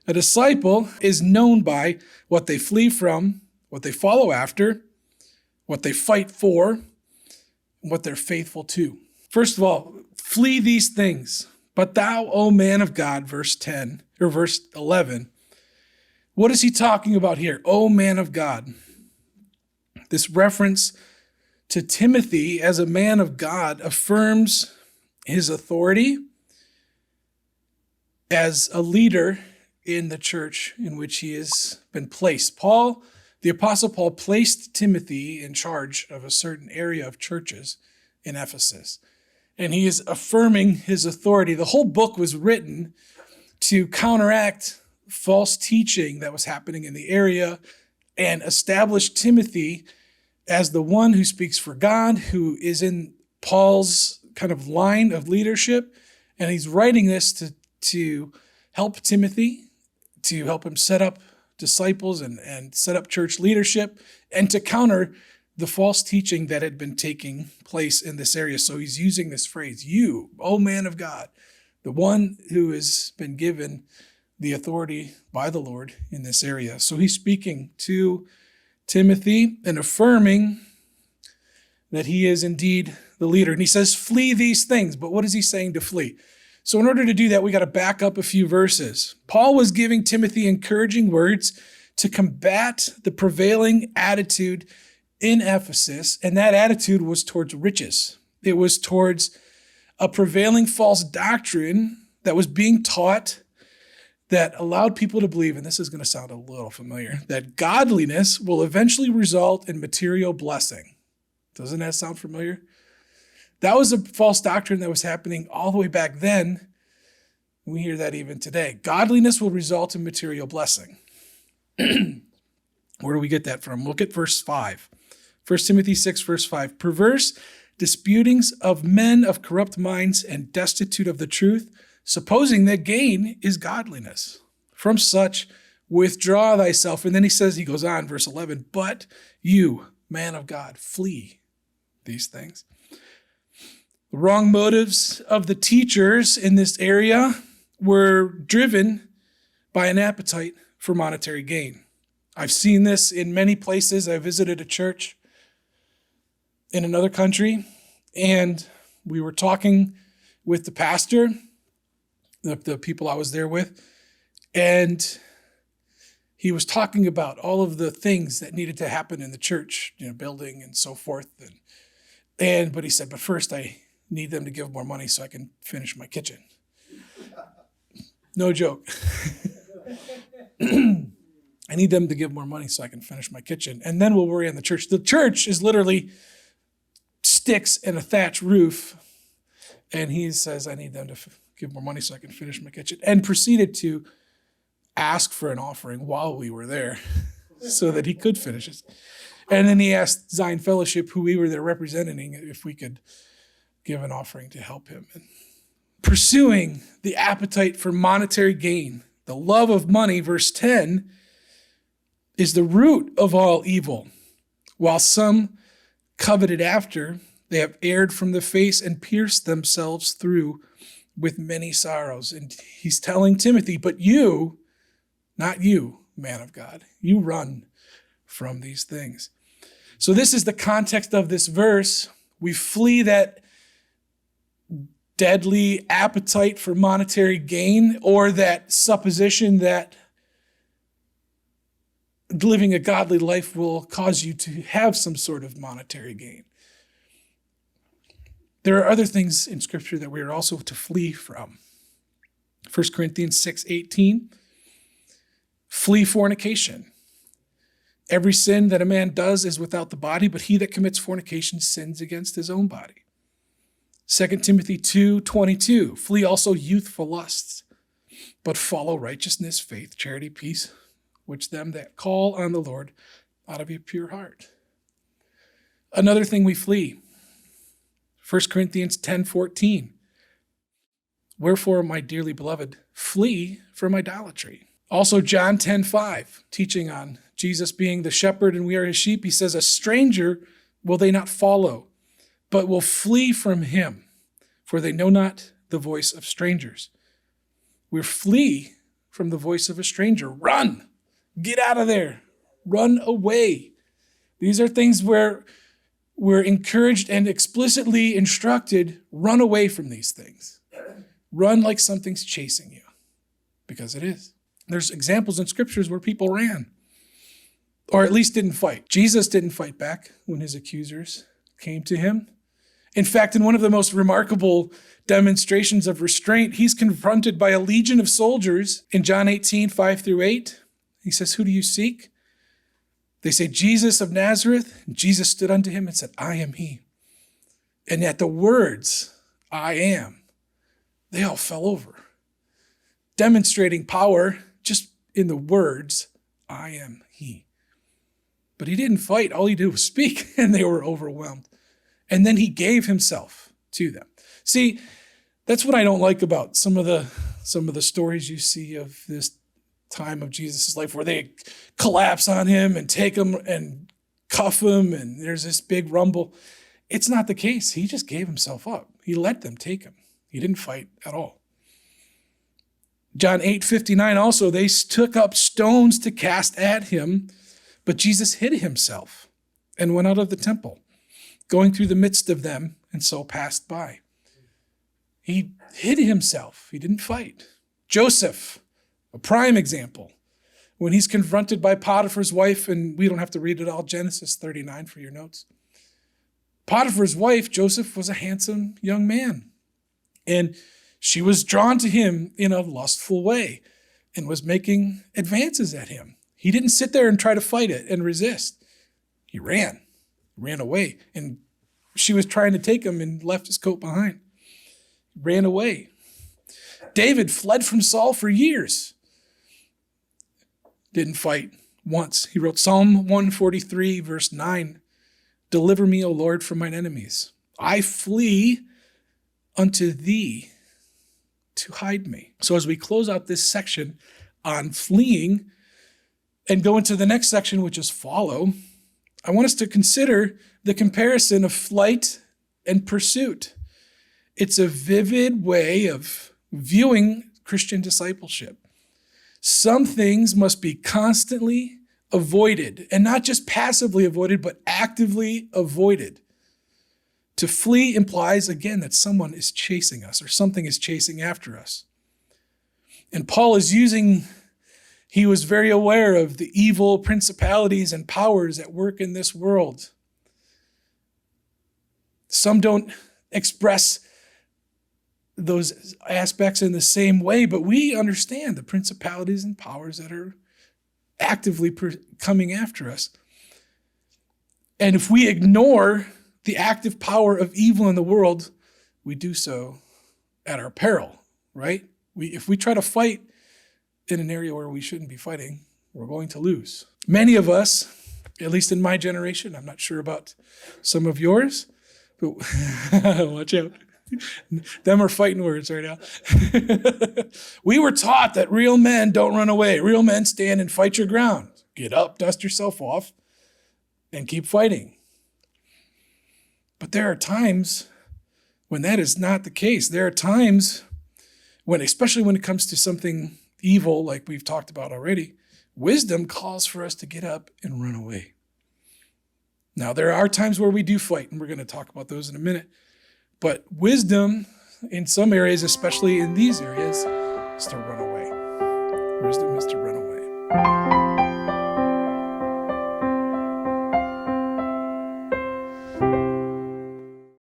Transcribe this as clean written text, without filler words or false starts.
A disciple is known by what they flee from, what they follow after, what they fight for, and what they're faithful to. First of all, flee these things. But thou, O man of God, verse 10, or verse 11. What is he talking about here? O man of God. This reference to Timothy as a man of God affirms his authority as a leader in the church in which he has been placed. The Apostle Paul placed Timothy in charge of a certain area of churches in Ephesus. And he is affirming his authority. The whole book was written to counteract false teaching that was happening in the area and establish Timothy as the one who speaks for God, who is in Paul's kind of line of leadership. And he's writing this to help Timothy, to help him set up disciples and set up church leadership, and to counter the false teaching that had been taking place in this area. So he's using this phrase, you, O man of God, the one who has been given the authority by the Lord in this area. So he's speaking to Timothy and affirming that he is indeed the leader. And he says, flee these things. But what is he saying to flee? So in order to do that, we got to back up a few verses. Paul was giving Timothy encouraging words to combat the prevailing attitude in Ephesus, and that attitude was towards riches. It was towards a prevailing false doctrine that was being taught that allowed people to believe, and this is going to sound a little familiar, that godliness will eventually result in material blessing. Doesn't that sound familiar? That was a false doctrine that was happening all the way back then. We hear that even today. Godliness will result in material blessing. Where do we get that from? Look at verse 5. 1 Timothy 6, verse 5. Perverse disputings of men of corrupt minds and destitute of the truth, supposing that gain is godliness. From such withdraw thyself. And then he goes on, verse 11, but you, man of God, flee these things. The wrong motives of the teachers in this area were driven by an appetite for monetary gain. I've seen this in many places. I visited a church in another country, and we were talking with the pastor, the people I was there with, and he was talking about all of the things that needed to happen in the church, building and so forth. But he said, but first I need them to give more money so I can finish my kitchen. No joke. I need them to give more money so I can finish my kitchen. And then we'll worry on the church. The church is literally sticks and a thatch roof. And he says, I need them to give more money so I can finish my kitchen. And proceeded to ask for an offering while we were there so that he could finish it. And then he asked Zion Fellowship, who we were there representing, if we could give an offering to help him. And pursuing the appetite for monetary gain, the love of money, verse 10, is the root of all evil. While some coveted after, they have erred from the face and pierced themselves through with many sorrows. And he's telling Timothy, but you, not you, man of God, you run from these things. So this is the context of this verse. We flee that deadly appetite for monetary gain, or that supposition that living a godly life will cause you to have some sort of monetary gain. There are other things in Scripture that we are also to flee from. 1 Corinthians 6:18, flee fornication. Every sin that a man does is without the body, but he that commits fornication sins against his own body. 2 Timothy 2:22, flee also youthful lusts, but follow righteousness, faith, charity, peace, which them that call on the Lord out of a pure heart. Another thing we flee, 1 Corinthians 10:14, wherefore, my dearly beloved, flee from idolatry. Also John 10:5, teaching on Jesus being the shepherd and we are his sheep, he says, a stranger will they not follow, but will flee from him, for they know not the voice of strangers. We flee from the voice of a stranger. Run! Get out of there. Run away. These are things where we're encouraged and explicitly instructed, run away from these things. Run like something's chasing you, because it is. There's examples in scriptures where people ran, or at least didn't fight. Jesus didn't fight back when his accusers came to him. In fact, in one of the most remarkable demonstrations of restraint, he's confronted by a legion of soldiers in John 18, 5-8. He says, "Who do you seek?" They say, "Jesus of Nazareth." And Jesus stood unto him and said, "I am he." And at the words, "I am," they all fell over, demonstrating power just in the words, "I am he." But he didn't fight. All he did was speak, and they were overwhelmed. And then he gave himself to them. See, that's what I don't like about some of the stories you see of this time of Jesus' life, where they collapse on him and take him and cuff him, and there's this big rumble. It's not the case. He just gave himself up. He let them take him. He didn't fight at all. John 8:59 also, they took up stones to cast at him, but Jesus hid himself and went out of the temple, going through the midst of them, and so passed by. He hid himself. He didn't fight. Joseph, a prime example, when he's confronted by Potiphar's wife, and we don't have to read it all, Genesis 39 for your notes. Potiphar's wife, Joseph, was a handsome young man, and she was drawn to him in a lustful way and was making advances at him. He didn't sit there and try to fight it and resist. He ran away, and she was trying to take him and left his coat behind. He ran away. David fled from Saul for years. Didn't fight once. He wrote Psalm 143, verse 9, "Deliver me, O Lord, from mine enemies. I flee unto thee to hide me." So as we close out this section on fleeing and go into the next section, which is follow, I want us to consider the comparison of flight and pursuit. It's a vivid way of viewing Christian discipleship. Some things must be constantly avoided, and not just passively avoided, but actively avoided. To flee implies, again, that someone is chasing us or something is chasing after us. And Paul is he was very aware of the evil principalities and powers at work in this world. Some don't express those aspects in the same way, but we understand the principalities and powers that are actively coming after us. And if we ignore the active power of evil in the world, we do so at our peril, right? If we try to fight in an area where we shouldn't be fighting, we're going to lose. Many of us, at least in my generation, I'm not sure about some of yours, but watch out. Them are fighting words right now. We were taught that real men don't run away. Real men stand and fight your ground. Get up, dust yourself off, and keep fighting. But there are times when that is not the case. There are times when, especially when it comes to something evil, like we've talked about already, wisdom calls for us to get up and run away. Now, there are times where we do fight, and we're going to talk about those in a minute. But wisdom, in some areas, especially in these areas, is to run away. Wisdom is to run away.